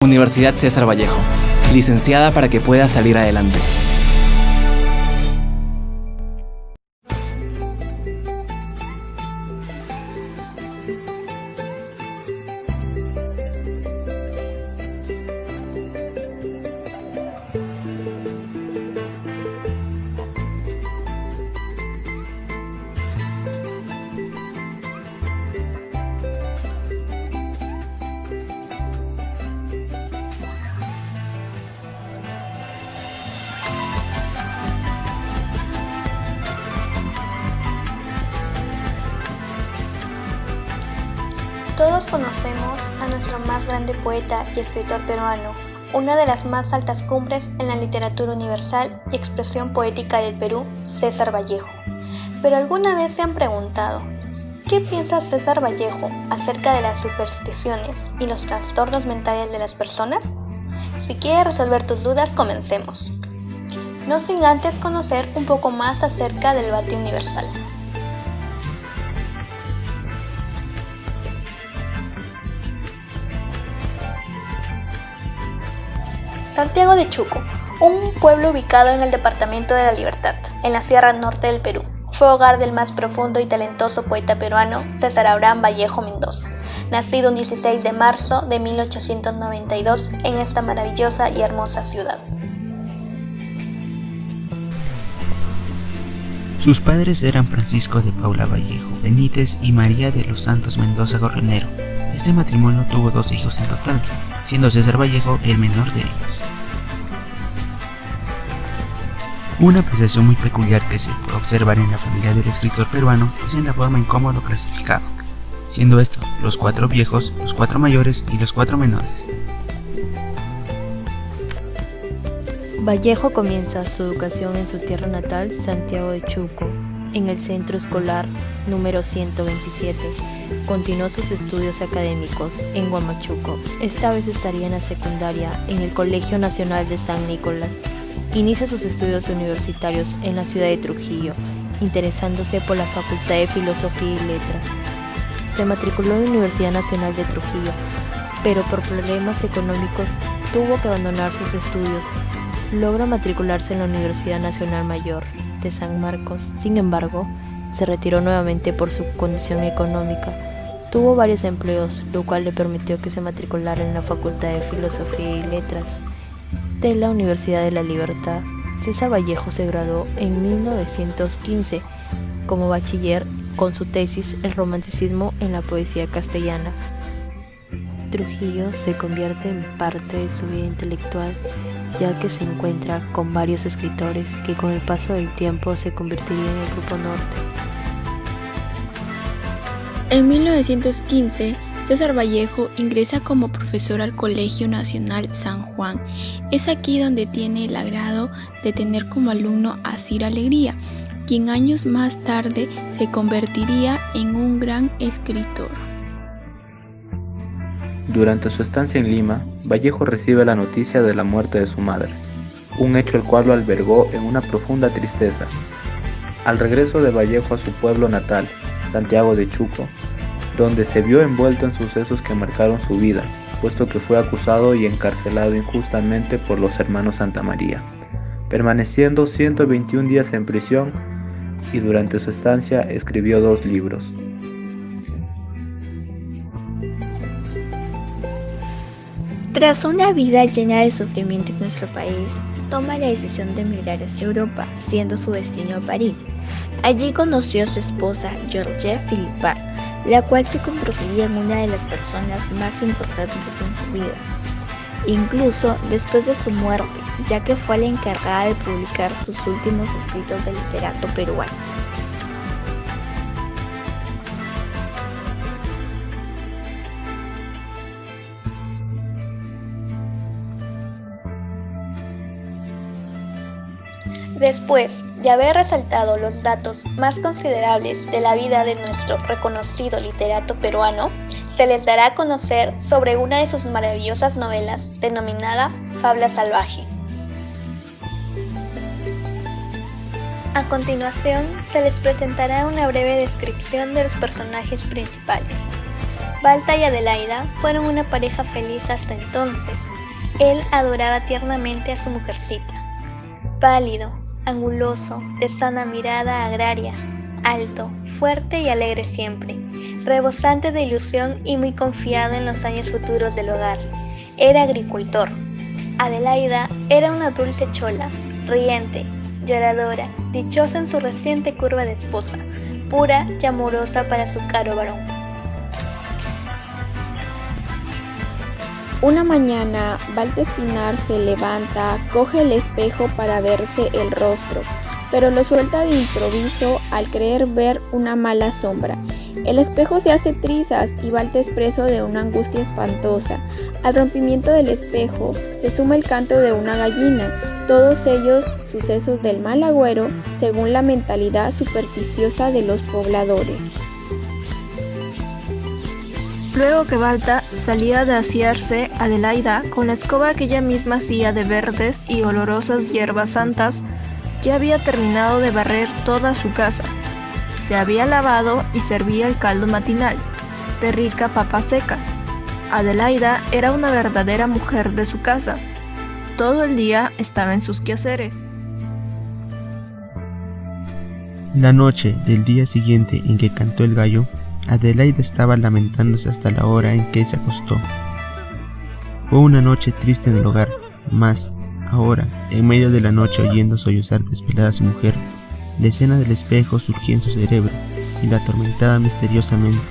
Universidad César Vallejo, licenciada para que puedas salir adelante. Todos conocemos a nuestro más grande poeta y escritor peruano, una de las más altas cumbres en la literatura universal y expresión poética del Perú, César Vallejo. Pero ¿alguna vez se han preguntado, qué piensa César Vallejo acerca de las supersticiones y los trastornos mentales de las personas? Si quieres resolver tus dudas, comencemos. No sin antes conocer un poco más acerca del debate universal. Santiago de Chuco, un pueblo ubicado en el departamento de La Libertad, en la Sierra Norte del Perú, fue hogar del más profundo y talentoso poeta peruano César Abraham Vallejo Mendoza, nacido un 16 de marzo de 1892 en esta maravillosa y hermosa ciudad. Sus padres eran Francisco de Paula Vallejo Benítez y María de los Santos Mendoza Gorronero. Este matrimonio tuvo 2 hijos en total, siendo César Vallejo el menor de ellos. Una apreciación muy peculiar que se puede observar en la familia del escritor peruano es en la forma en cómo lo clasificaban, siendo estos los 4 viejos, los 4 mayores y los 4 menores. Vallejo comienza su educación en su tierra natal, Santiago de Chuco, en el centro escolar número 127. Continuó sus estudios académicos en Huamachuco. Esta vez estaría en la secundaria en el Colegio Nacional de San Nicolás. Inicia sus estudios universitarios en la ciudad de Trujillo, interesándose por la Facultad de Filosofía y Letras. Se matriculó en la Universidad Nacional de Trujillo, pero por problemas económicos tuvo que abandonar sus estudios. Logra matricularse en la Universidad Nacional Mayor de San Marcos. Sin embargo, se retiró nuevamente por su condición económica. Tuvo varios empleos, lo cual le permitió que se matriculara en la Facultad de Filosofía y Letras de la Universidad de la Libertad. César Vallejo se graduó en 1915 como bachiller con su tesis El romanticismo en la poesía castellana. Trujillo se convierte en parte de su vida intelectual, ya que se encuentra con varios escritores que con el paso del tiempo se convertirían en el Grupo Norte. En 1915, César Vallejo ingresa como profesor al Colegio Nacional San Juan. Es aquí donde tiene el agrado de tener como alumno a Ciro Alegría, quien años más tarde se convertiría en un gran escritor. Durante su estancia en Lima, Vallejo recibe la noticia de la muerte de su madre, un hecho el cual lo albergó en una profunda tristeza. Al regreso de Vallejo a su pueblo natal, Santiago de Chuco, donde se vio envuelto en sucesos que marcaron su vida, puesto que fue acusado y encarcelado injustamente por los hermanos Santamaría, permaneciendo 121 días en prisión, y durante su estancia escribió 2 libros. Tras una vida llena de sufrimiento en nuestro país, toma la decisión de emigrar hacia Europa, siendo su destino París. Allí conoció a su esposa, Georgette Philippard, la cual se convertiría en una de las personas más importantes en su vida, incluso después de su muerte, ya que fue la encargada de publicar sus últimos escritos del literato peruano. Después de haber resaltado los datos más considerables de la vida de nuestro reconocido literato peruano, se les dará a conocer sobre una de sus maravillosas novelas denominada Fabla Salvaje. A continuación, se les presentará una breve descripción de los personajes principales. Balta y Adelaida fueron una pareja feliz hasta entonces. Él adoraba tiernamente a su mujercita. Pálido, anguloso, de sana mirada agraria, alto, fuerte y alegre siempre, rebosante de ilusión y muy confiado en los años futuros del hogar. Era agricultor. Adelaida era una dulce chola, riente, lloradora, dichosa en su reciente curva de esposa, pura y amorosa para su caro varón. Una mañana, Balta Espinar se levanta, coge el espejo para verse el rostro, pero lo suelta de improviso al creer ver una mala sombra. El espejo se hace trizas y Balta es preso de una angustia espantosa. Al rompimiento del espejo se suma el canto de una gallina, todos ellos sucesos del mal agüero según la mentalidad supersticiosa de los pobladores. Luego que Balta salía de asearse, Adelaida, con la escoba que ella misma hacía de verdes y olorosas hierbas santas, ya había terminado de barrer toda su casa. Se había lavado y servía el caldo matinal, de rica papa seca. Adelaida era una verdadera mujer de su casa. Todo el día estaba en sus quehaceres. La noche del día siguiente en que cantó el gallo, Adelaida estaba lamentándose hasta la hora en que se acostó. Fue una noche triste en el hogar, mas ahora, en medio de la noche oyendo sollozar desvelada a su mujer, la escena del espejo surgía en su cerebro y la atormentaba misteriosamente.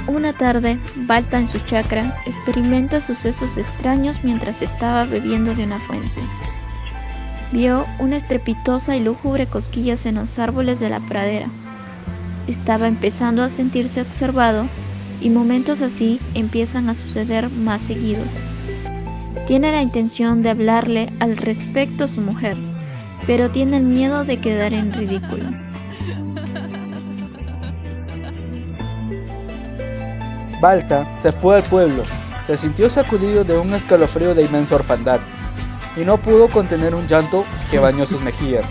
Una tarde, Balta en su chacra experimenta sucesos extraños mientras estaba bebiendo de una fuente. Vio una estrepitosa y lúgubre cosquillas en los árboles de la pradera. Estaba empezando a sentirse observado y momentos así empiezan a suceder más seguidos. Tiene la intención de hablarle al respecto a su mujer, pero tiene el miedo de quedar en ridículo. Balta se fue al pueblo, se sintió sacudido de un escalofrío de inmensa orfandad y no pudo contener un llanto que bañó sus mejillas.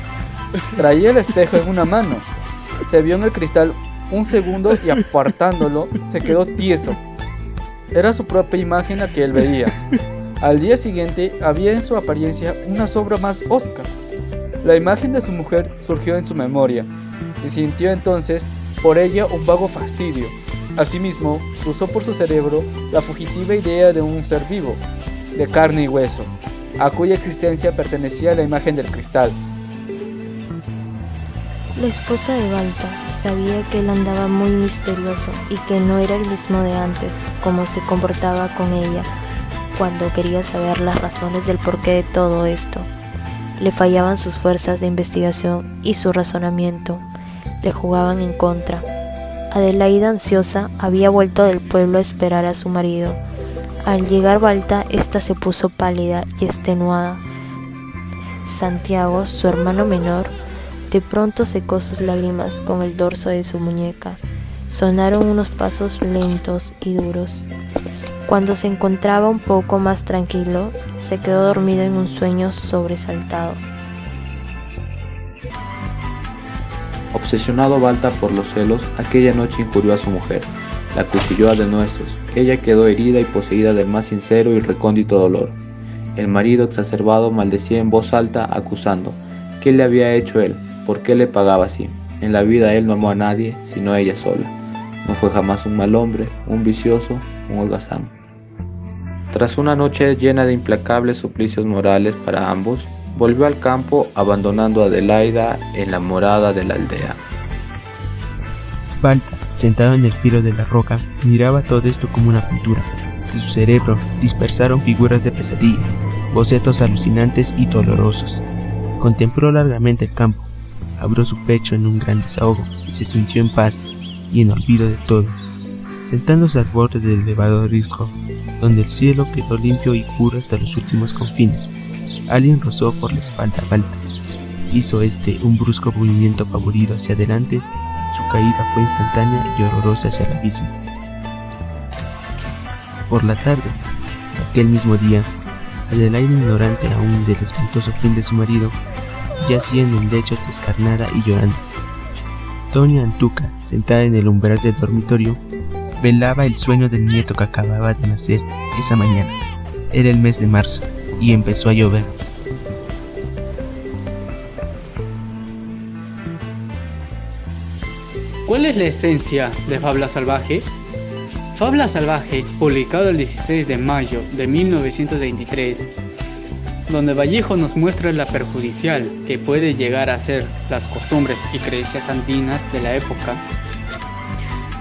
Traía el espejo en una mano, se vio en el cristal un segundo y apartándolo se quedó tieso. Era su propia imagen la que él veía. Al día siguiente había en su apariencia una sombra más hosca. La imagen de su mujer surgió en su memoria y sintió entonces por ella un vago fastidio. Asimismo, cruzó por su cerebro la fugitiva idea de un ser vivo, de carne y hueso, a cuya existencia pertenecía la imagen del cristal. La esposa de Balta sabía que él andaba muy misterioso y que no era el mismo de antes, como se comportaba con ella cuando quería saber las razones del porqué de todo esto. Le fallaban sus fuerzas de investigación y su razonamiento le jugaban en contra. Adelaida, ansiosa, había vuelto del pueblo a esperar a su marido. Al llegar Balta, ésta se puso pálida y extenuada. Santiago, su hermano menor, de pronto secó sus lágrimas con el dorso de su muñeca. Sonaron unos pasos lentos y duros. Cuando se encontraba un poco más tranquilo, se quedó dormido en un sueño sobresaltado. Obsesionado Balta por los celos, aquella noche injurió a su mujer, la cuchilló a denuestos. Ella quedó herida y poseída del más sincero y recóndito dolor. El marido exacerbado maldecía en voz alta, acusando. ¿Qué le había hecho él? ¿Por qué le pagaba así? En la vida él no amó a nadie, sino a ella sola. No fue jamás un mal hombre, un vicioso, un holgazán. Tras una noche llena de implacables suplicios morales para ambos, volvió al campo abandonando a Adelaida en la morada de la aldea. Balta, sentado en el filo de la roca, miraba todo esto como una pintura. De su cerebro dispersaron figuras de pesadilla, bocetos alucinantes y dolorosos. Contempló largamente el campo, abrió su pecho en un gran desahogo y se sintió en paz y en olvido de todo. Sentándose al borde del elevador risco, donde el cielo quedó limpio y puro hasta los últimos confines, alguien rozó por la espalda a Balta. Hizo un brusco movimiento pavorido hacia adelante. Su caída fue instantánea y horrorosa hacia el abismo. Por la tarde, aquel mismo día, Adelaida, ignorante aún del espantoso fin de su marido, yacía en el lecho descarnada y llorando. Doña Antuca, sentada en el umbral del dormitorio, velaba el sueño del nieto que acababa de nacer esa mañana. Era el mes de marzo y empezó a llover. ¿Cuál es la esencia de Fábula Salvaje? Fábula Salvaje, publicado el 16 de mayo de 1923, donde Vallejo nos muestra la perjudicial que puede llegar a ser las costumbres y creencias andinas de la época,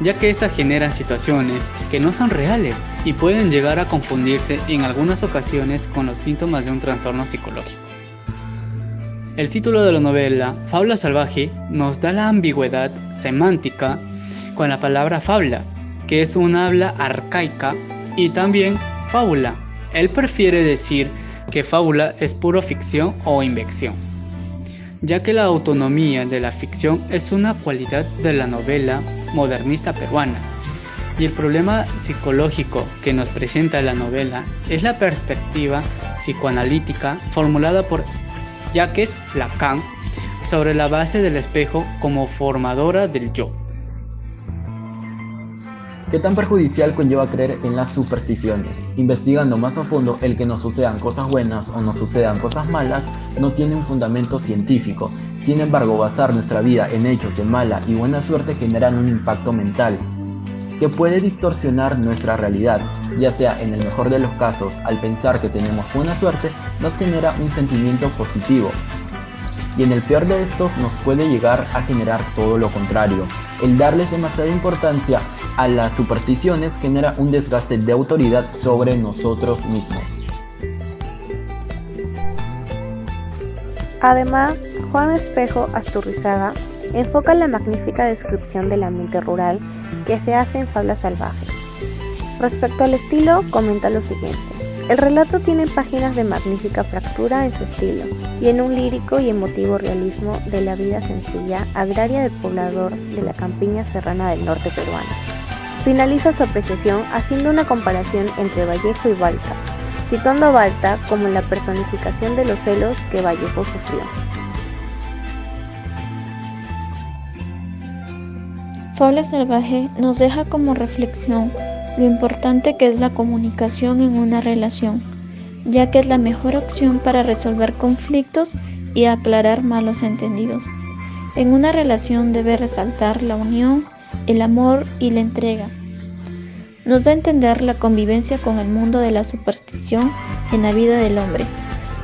ya que estas generan situaciones que no son reales y pueden llegar a confundirse en algunas ocasiones con los síntomas de un trastorno psicológico. El título de la novela, Fábula Salvaje, nos da la ambigüedad semántica con la palabra fábula, que es un habla arcaica, y también fábula. Él prefiere decir que fábula es puro ficción o invención, ya que la autonomía de la ficción es una cualidad de la novela modernista peruana, y el problema psicológico que nos presenta la novela es la perspectiva psicoanalítica formulada por Jacques Lacan sobre la base del espejo como formadora del yo. ¿Qué tan perjudicial conlleva creer en las supersticiones? Investigando más a fondo, el que nos sucedan cosas buenas o nos sucedan cosas malas no tiene un fundamento científico. Sin embargo, basar nuestra vida en hechos de mala y buena suerte generan un impacto mental que puede distorsionar nuestra realidad, ya sea en el mejor de los casos, al pensar que tenemos buena suerte, nos genera un sentimiento positivo, y en el peor de estos nos puede llegar a generar todo lo contrario. El darles demasiada importancia a las supersticiones genera un desgaste de autoridad sobre nosotros mismos. Además, Juan Espejo Asturrizaga enfoca la magnífica descripción del ambiente rural que se hace en Fábula Salvaje. Respecto al estilo, comenta lo siguiente: el relato tiene páginas de magnífica fractura en su estilo y en un lírico y emotivo realismo de la vida sencilla agraria del poblador de la campiña serrana del norte peruano. Finaliza su apreciación haciendo una comparación entre Vallejo y Balta, situando a Balta como la personificación de los celos que Vallejo sufrió. Fábula Salvaje nos deja como reflexión lo importante que es la comunicación en una relación, ya que es la mejor opción para resolver conflictos y aclarar malos entendidos. En una relación debe resaltar la unión, el amor y la entrega. Nos da a entender la convivencia con el mundo de la superstición en la vida del hombre,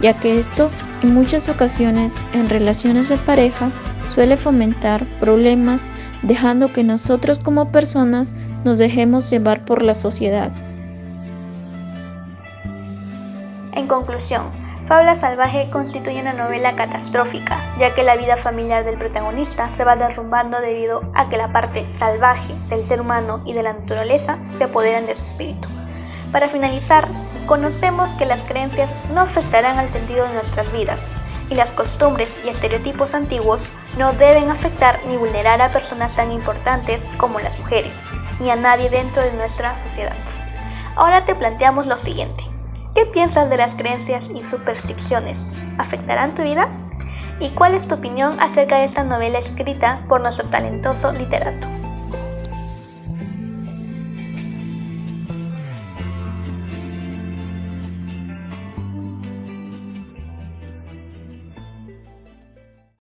ya que esto en muchas ocasiones en relaciones de pareja suele fomentar problemas, dejando que nosotros como personas nos dejemos llevar por la sociedad. En conclusión, Fábula Salvaje constituye una novela catastrófica, ya que la vida familiar del protagonista se va derrumbando debido a que la parte salvaje del ser humano y de la naturaleza se apoderan de su espíritu. Para finalizar, conocemos que las creencias no afectarán al sentido de nuestras vidas, y las costumbres y estereotipos antiguos no deben afectar ni vulnerar a personas tan importantes como las mujeres, ni a nadie dentro de nuestra sociedad. Ahora te planteamos lo siguiente: ¿qué piensas de las creencias y supersticiones? ¿Afectarán tu vida? ¿Y cuál es tu opinión acerca de esta novela escrita por nuestro talentoso literato?